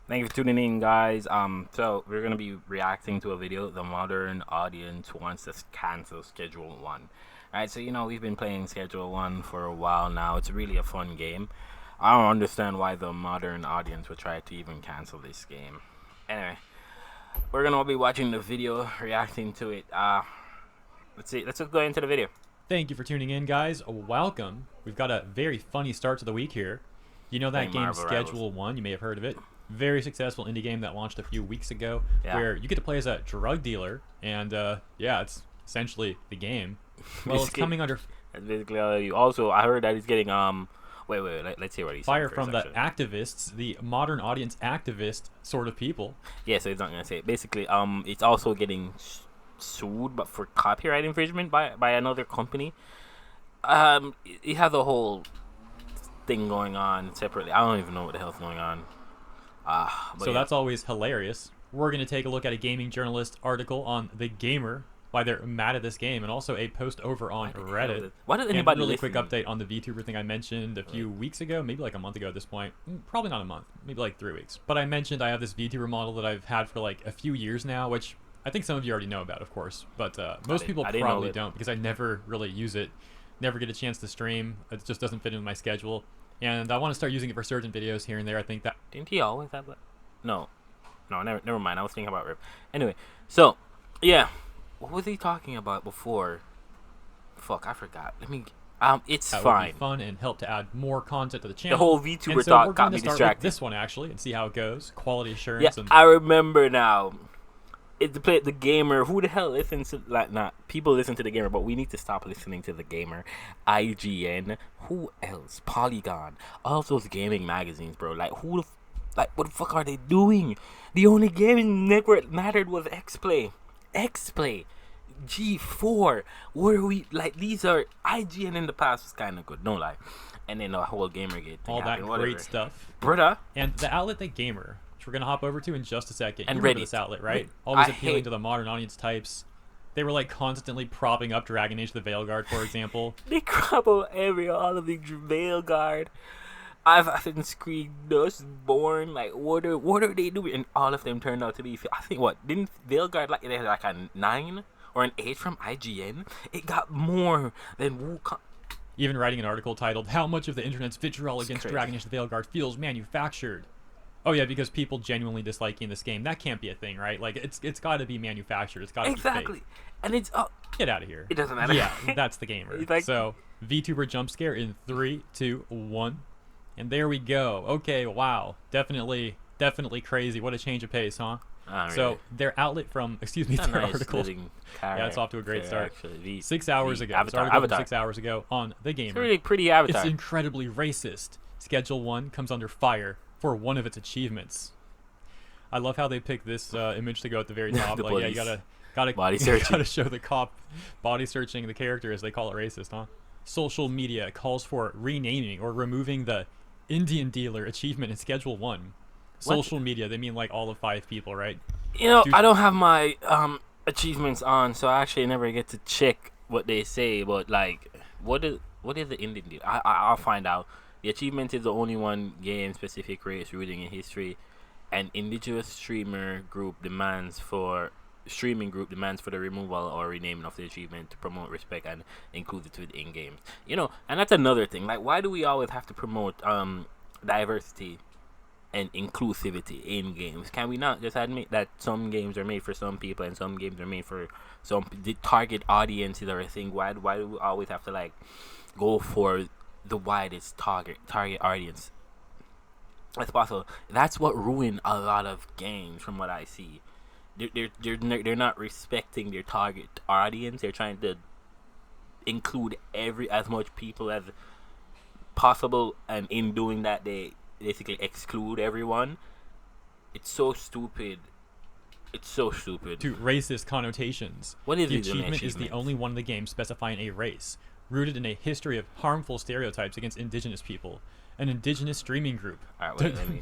Thank you for tuning in, guys. So we're gonna be reacting to a video. The modern audience wants to cancel Schedule One. All right, so we've been playing Schedule One for a while now. It's really a fun game. I don't understand why the modern audience would try to even cancel this game. Anyway, we're gonna be watching the video, reacting to it. Let's see. Let's just go into the video. Thank you for tuning in, guys. Welcome. We've got a very funny start to the week here. You know that Playing game Marvel Rivals. Schedule 1, you may have heard of it. Very successful indie game that launched a few weeks ago Yeah. where you get to play as a drug dealer, and yeah, it's essentially the game. Well, it's coming under That's basically all you. Also, I heard that he's getting Wait. Let's hear what he's saying fire first, from the actually. activists, the modern audience activist sort of people. Yeah, so he's not gonna say it. Basically, it's also getting sued, but for copyright infringement by another company. It has a whole thing going on separately. I don't even know what the hell's going on. But So yeah. that's always hilarious. We're going to take a look at a gaming journalist article on The Gamer, why they're mad at this game, and also a post over on Reddit. Why does And anybody really listen? quick update on the VTuber thing I mentioned a few weeks ago, maybe like a month ago at this point. Probably not a month, maybe like 3 weeks. But I mentioned I have this VTuber model that I've had for like a few years now, which I think some of you already know about, of course. But most people I didn't know probably it. don't because I never really use it, never get a chance to stream. It just doesn't fit into my schedule. And I want to start using it for certain videos here and there. I think that Didn't he always have that? No, never mind. I was thinking about Rip. Anyway, so yeah, what was he talking about before? Fuck, I forgot. It's that would fine. be fun and help to add more content to the The channel. whole And VTuber so we're talk going got to me start with distracted. this one actually and see how it goes. Quality Yeah, assurance and I remember now. It's the gamer. Who the hell listens to like not people listen to the gamer, but we need to stop listening to the gamer. IGN. Who else? Polygon. All of those gaming magazines, bro. Like what the fuck are they doing? The only gaming network mattered was XPlay. XPlay. G4. Where we like these are IGN in the past was kind of good, no lie. And then the whole Gamergate thing all that happened, great whatever. stuff. Brother. And the outlet The Gamer, which we're going to hop over to in just a second. And You remember Reddit. this outlet, right? Reddit. Always I appealing hate- to the modern audience types. They were like constantly propping up Dragon Age the Veilguard, for example. They crap out all of the Veilguard. I've Assassin's Creed Dustborn. Like what are they doing? And all of them turned out to be. I think what didn't Veilguard like they had like a 9 or an 8 from IGN. It got more than Wukong. Even writing an article titled "How much of the internet's vitriol against crazy. Dragon Age the Veilguard feels manufactured." Oh yeah, because people genuinely disliking this game. That can't be a thing, right? Like it's got to be manufactured. It's got to be Exactly. fake. And it's Get out of here. It doesn't matter. Yeah, that's the gamer. It's like- So VTuber jump scare in 3, 2, 1, and there we go. Okay, wow, definitely crazy. What a change of pace, huh? Not So really. their outlet from It's a their nice article. living Yeah, it's off to a great start. Actually. 6 hours ago. This article from 6 hours ago on the It's a gamer. really pretty It's avatar. incredibly racist. Schedule 1 comes under fire for one of its achievements. I love how they picked this image to go at the very top. The Like, yeah, you police. gotta Body you searching. gotta show the cop body searching the character as they call it racist, huh? Social media calls for renaming or removing the Indian dealer achievement in Schedule 1. Social media, they mean like all of 5 people, right? Dude. I don't have my achievements on, so I actually never get to check what they say. But like, what is the Indian deal? I'll find out. The achievement is the only one game specific race rooting in history. An indigenous streaming group demands for the removal or renaming of the achievement to promote respect and inclusivity in games. And that's another thing. Like, why do we always have to promote diversity and inclusivity in games? Can we not just admit that some games are made for some people and some games are made for the target audiences or a thing? Why do we always have to like go for the widest target audience as possible? That's what ruined a lot of games, from what I see. They're not respecting their target audience. They're trying to include as much people as possible, and in doing that, they basically exclude everyone. It's so stupid. It's so stupid. To racist connotations. What is the it in achievement is the achievements? only one in the game specifying a race, rooted in a history of harmful stereotypes against indigenous people. An indigenous streaming group Alright, wait, let me.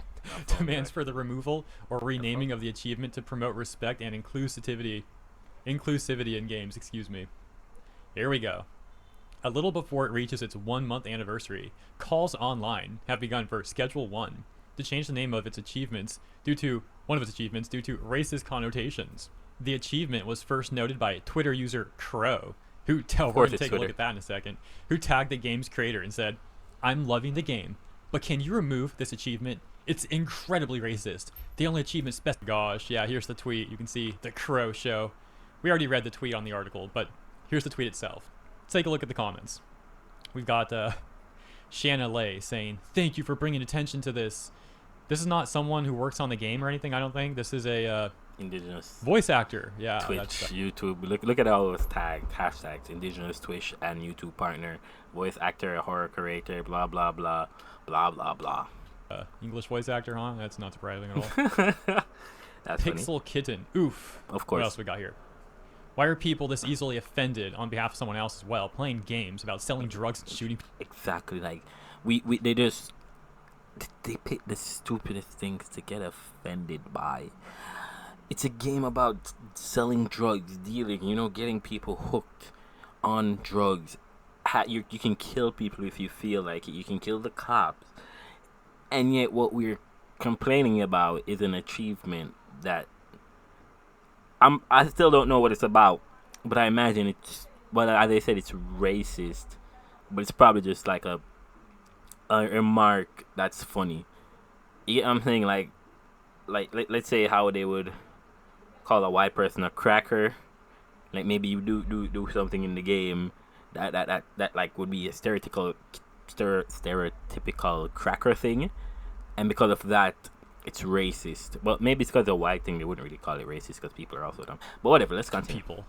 demands for the removal or renaming of the achievement to promote respect and inclusivity in games. Excuse me. Here we go. A little before it reaches its 1 month anniversary, calls online have begun for Schedule 1, to change the name of its achievements due to racist connotations. The achievement was first noted by Twitter user Crow, who we're Of going course, to it's take a look Twitter. at that in a second, who tagged the game's creator and said, "I'm loving the game, but can you remove this achievement? It's incredibly racist. The only achievement Gosh, yeah, here's the tweet. You can see the Crow show. We already read the tweet on the article, but here's the tweet itself. Let's take a look at the comments. We've got Shanna Lay saying, "Thank you for bringing attention to this. This is not someone who works on the game or anything, I don't think. This is a Indigenous voice actor." Yeah, Twitch, YouTube. Look at all those tagged hashtags: Indigenous Twitch and YouTube partner, voice actor, horror creator, blah blah blah, blah blah blah. English voice actor, huh? That's not surprising at all. That's Pixel funny. Kitten. Oof. Of course. What else we got here? Why are people this easily offended on behalf of someone else as well, playing games about selling drugs and shooting? Exactly. Like they pick the stupidest things to get offended by. It's a game about selling drugs, dealing, getting people hooked on drugs. You can kill people if you feel like it. You can kill the cops. And yet what we're complaining about is an achievement that I still don't know what it's about, but I imagine it's, well, as I said, it's racist, but it's probably just like a remark that's funny. You get what I'm saying? Like let's say how they would call a white person a cracker. Like maybe you do something in the game that like would be a stereotypical cracker thing, and because of that, it's racist. Well, maybe it's because of white thing. They wouldn't really call it racist because people are also dumb. But whatever. Let's continue. People.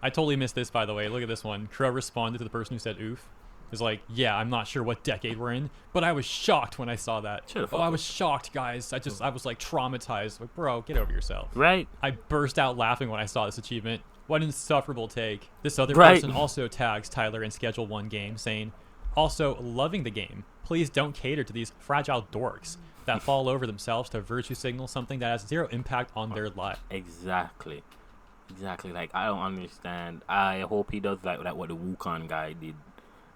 I totally missed this, by the way. Look at this one. Crow responded to the person who said "oof." It's like, "Yeah, I'm not sure what decade we're in, but I was shocked when I saw that. Should've I was shocked, guys. I was like traumatized. Like, bro, get over yourself." Right. I burst out laughing when I saw this achievement. What an insufferable take. This other Right. person also tags Tyler in Schedule 1 game, saying, "Also loving the game. Please don't cater to these fragile dorks that fall over themselves to virtue signal something that has zero impact on their life." Exactly. Like, I don't understand. I hope he does like what the Wukong guy did.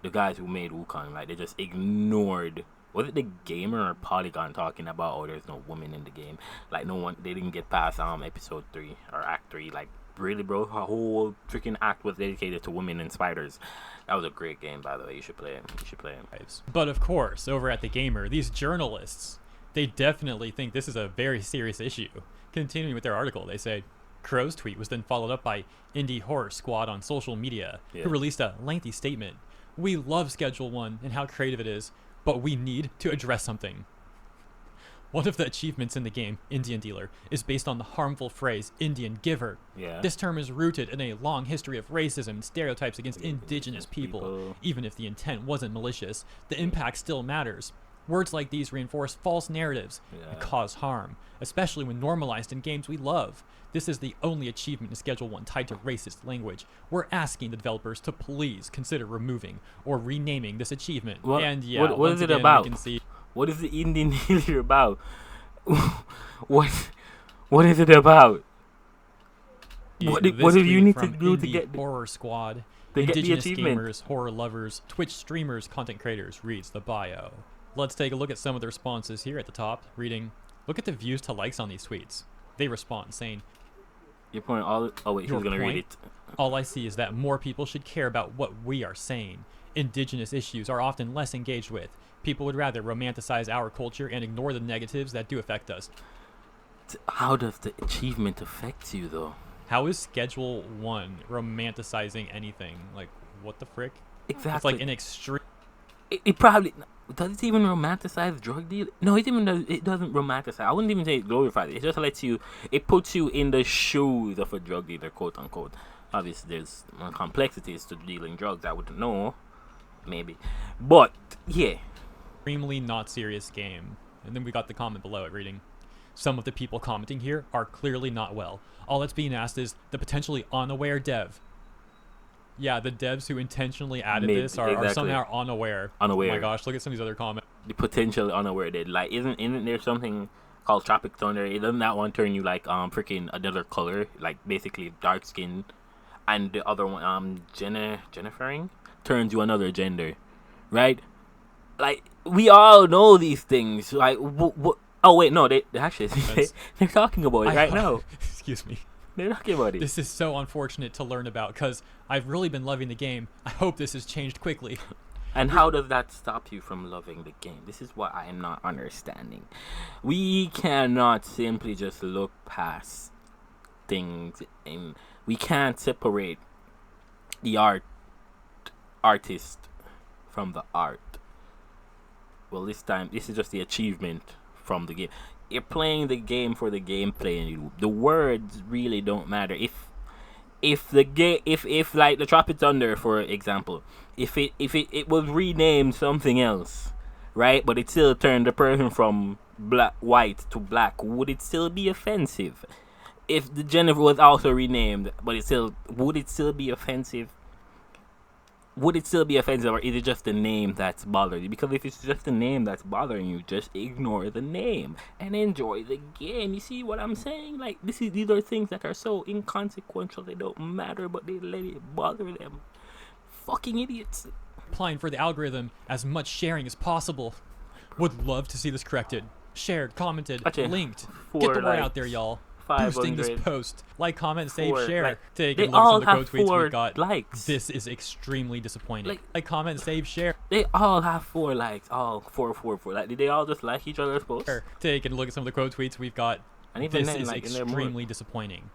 The guys who made Wukong, like, they just ignored. Was it the gamer or Polygon talking about, "Oh, there's no woman in the game"? Like, no one. They didn't get past episode 3 or act 3. Like, really, bro? A whole freaking act was dedicated to women and spiders. That was a great game, by the way. You should play it. But of course, over at the gamer, these journalists, they definitely think this is a very serious issue. Continuing with their article, they say, Crow's tweet was then followed up by Indie Horror Squad on social media, who released a lengthy statement. "We love Schedule 1 and how creative it is, but we need to address something. One of the achievements in the game, Indian Dealer, is based on the harmful phrase Indian Giver. Yeah. This term is rooted in a long history of racism and stereotypes against indigenous people. Even if the intent wasn't malicious, the impact still matters. Words like these reinforce false narratives and cause harm, especially when normalized in games we love. This is the only achievement in Schedule 1 tied to racist language. We're asking the developers to please consider removing or renaming this achievement." What, and yeah, what once is it again, about? we can see What is the Indian Dealer about? what is it about? What do this you tweet need to from do to Indie get Horror Squad? to get the Indigenous achievement? gamers, horror lovers, Twitch streamers, content creators, reads the bio. Let's take a look at some of the responses here at the top, reading, "Look at the views to likes on these tweets." They respond saying, Your point. Oh wait, Your who's gonna read point? it? "All I see is that more people should care about what we are saying. Indigenous issues are often less engaged with. People would rather romanticize our culture and ignore the negatives that do affect us." How does the achievement affect you, though? How is Schedule 1 romanticizing anything? Like, what the frick? Exactly. It's like an extreme... It probably does. It even romanticize drug deal? No, it doesn't romanticize. I wouldn't even say it glorifies it. It just lets you. It puts you in the shoes of a drug dealer, quote unquote. Obviously, there's complexities to dealing drugs. I wouldn't know, maybe, but yeah. extremely not serious game. And then we got the comment below it reading, "Some of the people commenting here are clearly not well. All that's being asked is the potentially unaware dev." Yeah, the devs who intentionally added this are somehow unaware. Unaware. Oh my gosh, look at some of these other comments. The potential unaware that, like, isn't there something called Tropic Thunder? Doesn't that one turn you like freaking another color, like basically dark skin, and the other one Jennifering turns you another gender, right? Like, we all know these things. Like, oh wait, no, they actually they're talking about it right now. Excuse me. They're talking about it. This is so unfortunate to learn about because I've really been loving the game. I hope this has changed quickly. And how does that stop you from loving the game? This is what I am not understanding. We cannot simply just look past things, and we can't separate the artist from the art. Well, this time, this is just the achievement from the game. You're playing the game for the gameplay, and the words really don't matter. If the game, if like the Tropic Thunder, for example, if it was renamed something else, right? But it still turned the person from white to black, would it still be offensive? If the Jennifer was also renamed, but would it still be offensive? Would it still be offensive, or is it just the name that's bothering you? Because if it's just the name that's bothering you, just ignore the name and enjoy the game. You see what I'm saying? Like, these are things that are so inconsequential, they don't matter, but they let it bother them. Fucking idiots. Applying for the algorithm as much sharing as possible. Would love to see this corrected. Shared, commented, linked. Get the word out there, y'all. Boosting this post. Like, comment, save, share. Take a look at some of the quote tweets we got. Likes. This is extremely disappointing. Like, comment, save, share. They all have 4 likes. All 4. Like, did they all just like each other's posts? Take a look at some of the quote tweets we've got. This is like, extremely disappointing.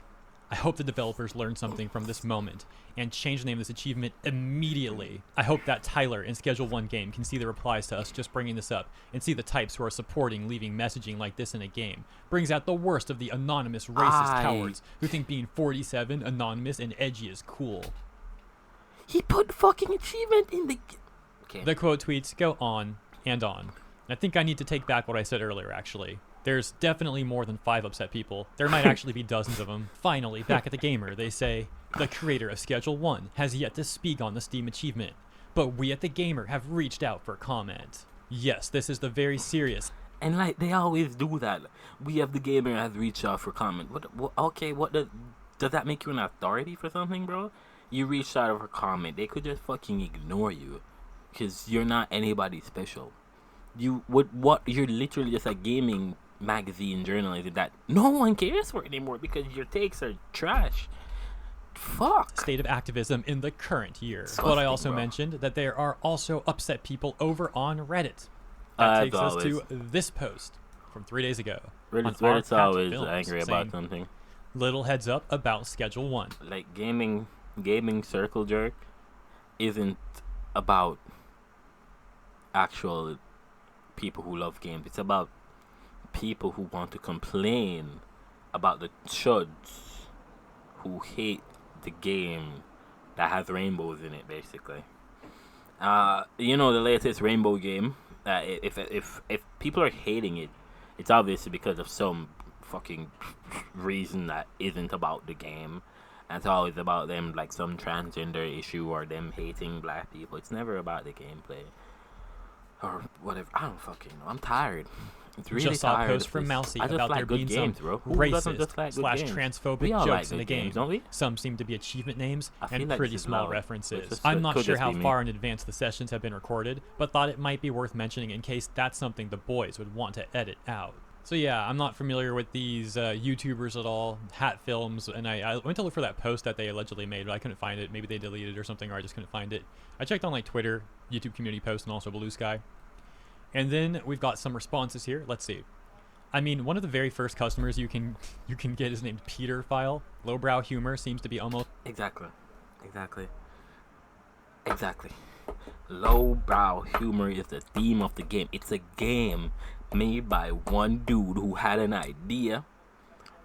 I hope the developers learn something from this moment and change the name of this achievement immediately. I hope that Tyler in Schedule 1 game can see the replies to us just bringing this up and see the types who are supporting leaving messaging like this in a game. Brings out the worst of the anonymous racist cowards who think being 47, anonymous, and edgy is cool. He put fucking achievement in the... Okay. The quote tweets go on and on. I think I need to take back what I said earlier, actually. There's definitely more than 5 upset people. There might actually be dozens of them. Finally, back at the Gamer, they say, the creator of Schedule 1 has yet to speak on the Steam achievement, but we at the Gamer have reached out for comment. Yes, this is the very serious. And like, they always do that. We at the Gamer has reached out for comment. What does that make you an authority for something, bro? You reached out for comment. They could just fucking ignore you, because you're not anybody special. You're literally just a gaming magazine journalist that no one cares for anymore because your takes are trash. Fuck. State of activism in the current year. But I also mentioned that there are also upset people over on Reddit. That takes us to this post from 3 days ago. Reddit's always angry about something. Little heads up about Schedule 1. Like, gaming circle jerk isn't about actual people who love games. It's about people who want to complain about the chuds who hate the game that has rainbows in it, basically. The latest rainbow game, if people are hating it, it's obviously because of some fucking reason that isn't about the game. And it's always about them, like some transgender issue or them hating black people. It's never about the gameplay or whatever. I don't fucking know. I'm tired. It's really just saw a post from Mousy about there being some racist/transphobic jokes in the game. Don't we? Some seem to be achievement names and like pretty small references. I'm not sure how far in advance the sessions have been recorded, but thought it might be worth mentioning in case that's something the boys would want to edit out. So yeah, I'm not familiar with these YouTubers at all, Hat Films, and I went to look for that post that they allegedly made, but I couldn't find it. Maybe they deleted it or something, or I just couldn't find it. I checked on like Twitter, YouTube community post, and also Blue Sky. And then we've got some responses here. Let's see. I mean, one of the very first customers you can get is named Peter File. Lowbrow humor seems to be almost... Exactly. Lowbrow humor is the theme of the game. It's a game made by one dude who had an idea,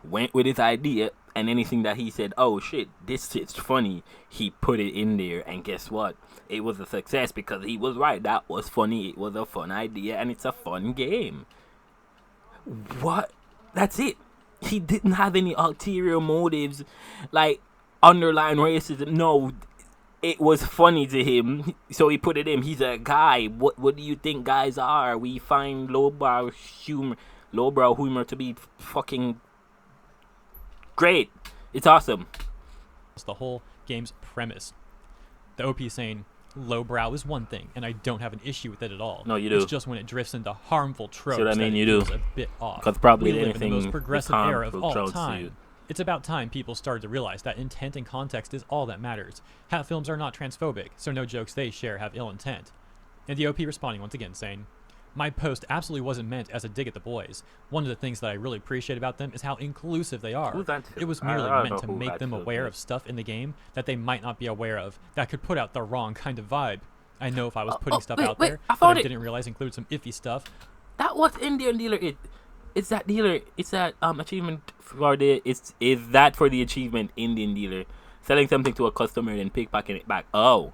went with his idea, and anything that he said, oh shit, this shit's funny, he put it in there, and guess what? It was a success because he was right. That was funny. It was a fun idea, and it's a fun game. What? That's it. He didn't have any ulterior motives, like underlying racism. No, it was funny to him, so he put it in. He's a guy. What do you think guys are? We find lowbrow humor to be fucking great. It's awesome. It's the whole game's premise. The OP saying, Lowbrow is one thing, and I don't have an issue with it at all. No, you do. It's just when it drifts into harmful tropes what I mean? that You it do. feels a bit off. Because probably We live in the anything most that's progressive era of harmful all tropes to time. you. It's about time people started to realize that intent and context is all that matters. Hat films are not transphobic, so no jokes they share have ill intent. And the OP responding once again saying, my post absolutely wasn't meant as a dig at the boys. One of the things that I really appreciate about them is how inclusive they are. Who's that? It was I merely don't meant know to who make that them is. aware of stuff in the game that they might not be aware of, that could put out the wrong kind of vibe. I know if I was putting stuff out there I that found I it. didn't realize included some iffy stuff, That was Indian dealer. It's that dealer. It's that achievement for the. Is that for the achievement Indian dealer selling something to a customer and then pickpocketing it back? Oh,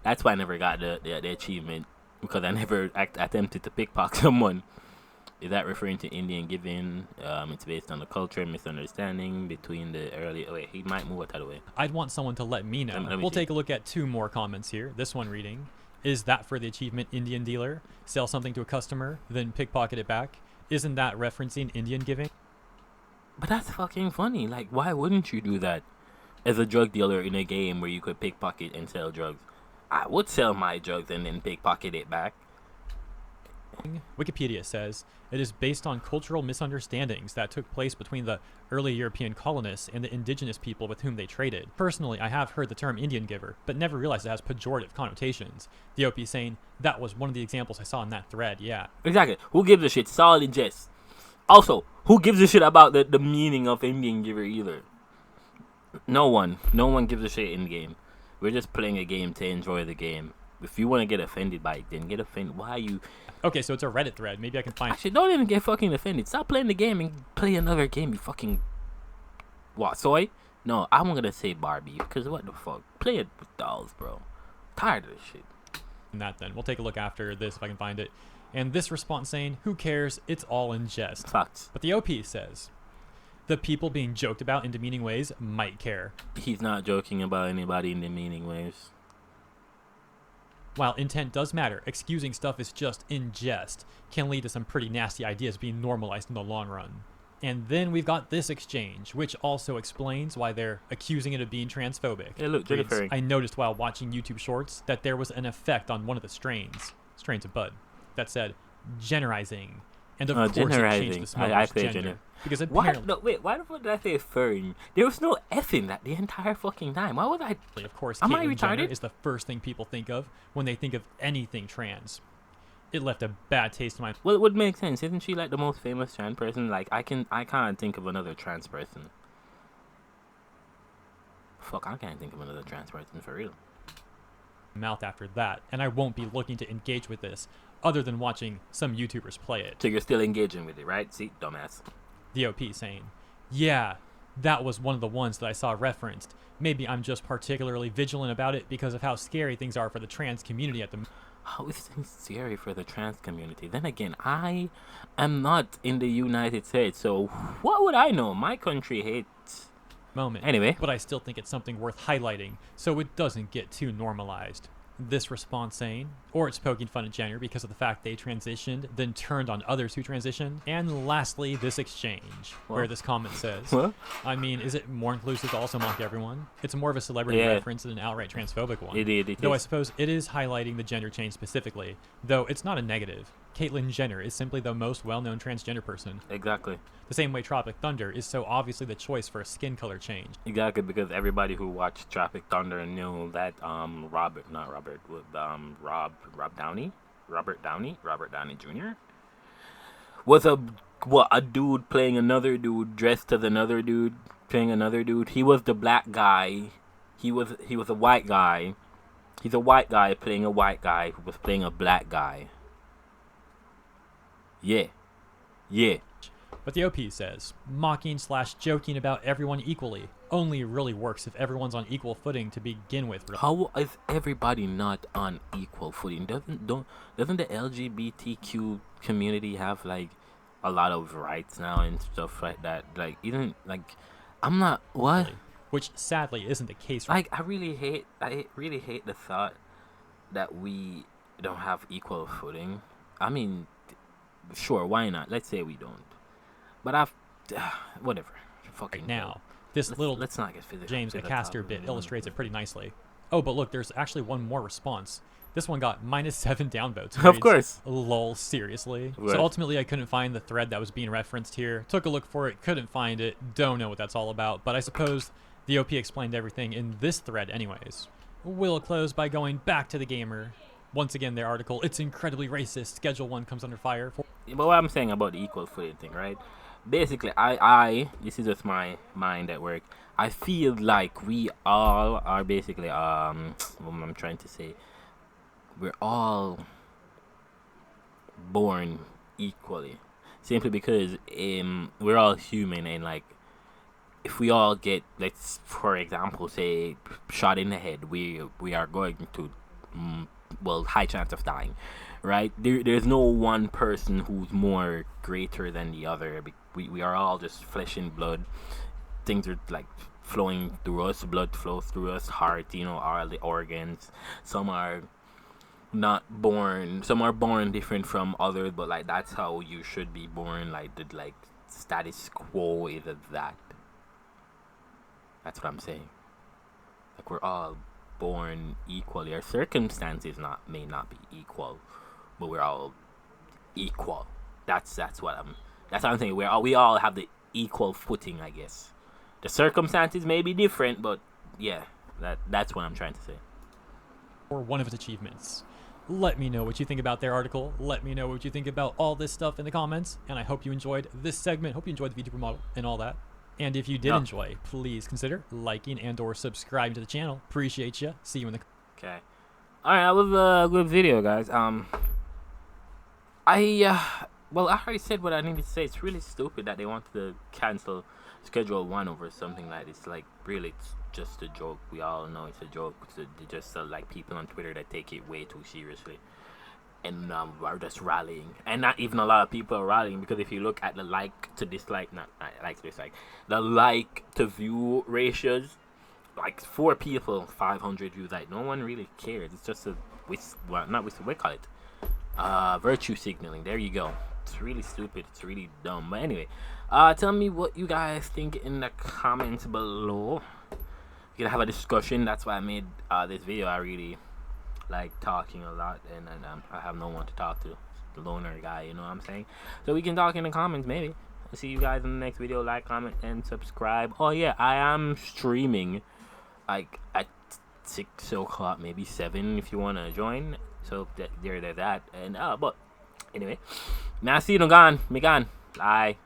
that's why I never got the achievement, because I never attempted to pickpocket someone. Is that referring to Indian giving? It's based on the culture and misunderstanding between the early. Oh wait, he might move it out of the way. I'd want someone to let me know. Let me We'll see. take a look at 2 more comments here. This one reading, is that for the achievement Indian dealer? Sell something to a customer, then pickpocket it back? Isn't that referencing Indian giving? But that's fucking funny. Like, why wouldn't you do that as a drug dealer in a game where you could pickpocket and sell drugs? I would sell my drugs and then pickpocket it back. Wikipedia says it is based on cultural misunderstandings that took place between the early European colonists and the indigenous people with whom they traded. Personally, I have heard the term Indian giver, but never realized it has pejorative connotations. The OP saying, that was one of the examples I saw in that thread, yeah. Exactly. Who gives a shit? Solid jest. Also, who gives a shit about the meaning of Indian giver either? No one. No one gives a shit in the game. We're just playing a game to enjoy the game. If you want to get offended by it, then get offended. Why are you... Okay, so it's a Reddit thread. Maybe I can find... Actually, don't even get fucking offended. Stop playing the game and play another game, you fucking... What, soy? No, I'm gonna say Barbie, because what the fuck? Play it with dolls, bro. Tired of this shit. that then. We'll take a look after this if I can find it. And this response saying, who cares? It's all in jest. Facts. But the OP says, the people being joked about in demeaning ways might care. He's not joking about anybody in demeaning ways. While intent does matter, excusing stuff is just in jest, can lead to some pretty nasty ideas being normalized in the long run. And then we've got this exchange, which also explains why they're accusing it of being transphobic. Hey, look, Reads, Jennifer. I noticed while watching YouTube Shorts that there was an effect on one of the strains of bud, that said generizing. And of course it changed the smoker's gender. Because apparently... No, wait, why the fuck did I say fern? There was no F in that the entire fucking time. Why would I... Of course, Am I Caitlyn Jenner retarded? is the first thing people think of when they think of anything trans. It left a bad taste in my... Well, it would make sense. Isn't she like the most famous trans person? Like, I can't think of another trans person. Fuck, I can't think of another trans person for real. mouth after that, and I won't be looking to engage with this other than watching some YouTubers play it. So you're still engaging with it, right? See, dumbass. The OP saying, yeah, that was one of the ones that I saw referenced. Maybe I'm just particularly vigilant about it because of how scary things are for the trans community at the How is things scary for the trans community? Then again, I am not in the United States, so what would I know? My country hates... moment. Anyway. But I still think it's something worth highlighting so it doesn't get too normalized. This response saying, or it's poking fun at Jenner because of the fact they transitioned, then turned on others who transitioned. And lastly, this exchange, where this comment says, What? I mean, is it more inclusive to also mock everyone? It's more of a celebrity reference than an outright transphobic one. It Though I is. suppose it is highlighting the gender change specifically, though it's not a negative. Caitlyn Jenner is simply the most well-known transgender person. Exactly. The same way Tropic Thunder is so obviously the choice for a skin color change. Exactly, because everybody who watched Tropic Thunder knew that Robert Downey Jr. was a dude playing another dude dressed as another dude playing another dude. He was the black guy. He was a white guy. He's a white guy playing a white guy who was playing a black guy. Yeah. But the OP says, mocking/joking about everyone equally only really works if everyone's on equal footing to begin with. How is everybody not on equal footing? Doesn't the LGBTQ community have like a lot of rights now and stuff like that? Like even like I'm not what? Which sadly isn't the case. Like I really hate the thought that we don't have equal footing. I mean, sure, why not? Let's say we don't. But whatever. Fucking Right now, this let's little not get physical. James McCaster bit illustrates it pretty nicely. Oh, but look, there's actually one more response. This one got -7 downvotes. It Of reads, course. lol, seriously. Right. So ultimately, I couldn't find the thread that was being referenced here. Took a look for it, couldn't find it. Don't know what that's all about. But I suppose the OP explained everything in this thread anyways. We'll close by going back to the gamer. Once again, their article, it's incredibly racist. Schedule 1 comes under fire. But what I'm saying about the equal footing thing, right? Basically, I this is just my mind at work. I feel like we all are basically what I'm trying to say. We're all born equally, simply because we're all human, and like if we all get, let's for example say, shot in the head, we are going to well, high chance of dying, right? There's no one person who's more greater than the other. We are all just flesh and blood. Things are like flowing through us, blood flows through us, heart, all the organs. Some are not born, some are born different from others, but like that's how you should be born. Like the like status quo is that. That's what I'm saying. Like we're all born equally. Our circumstances may not be equal, but we're all equal. That's what I'm saying. We all have the equal footing, I guess. The circumstances may be different, but yeah, that's what I'm trying to say. Or one of its achievements. Let me know what you think about their article. Let me know what you think about all this stuff in the comments. And I hope you enjoyed this segment. Hope you enjoyed the VTuber model and all that. And if you did enjoy, please consider liking and or subscribing to the channel. Appreciate you. See you in the... Okay. Alright, that was a good video, guys. Well, I already said what I needed to say. It's really stupid that they wanted to cancel Schedule 1 over something like this. Like, really, it's just a joke. We all know it's a joke. They just like people on Twitter that take it way too seriously and are just rallying. And not even a lot of people are rallying, because if you look at the like to dislike, not like to dislike, the like to view ratios, like 4 people, 500 views. Like, no one really cares. It's just we call it virtue signaling. There you go. It's really stupid. It's really dumb. But anyway, tell me what you guys think in the comments below. We can have a discussion. That's why I made this video. I really like talking a lot, and I have no one to talk to. The loner guy, you know what I'm saying? So we can talk in the comments, maybe. I'll see you guys in the next video. Like, comment, and subscribe. Oh yeah, I am streaming like at 6 o'clock, maybe 7 if you want to join. So there's that. And but anyway, now see you gone. Me gone. Bye.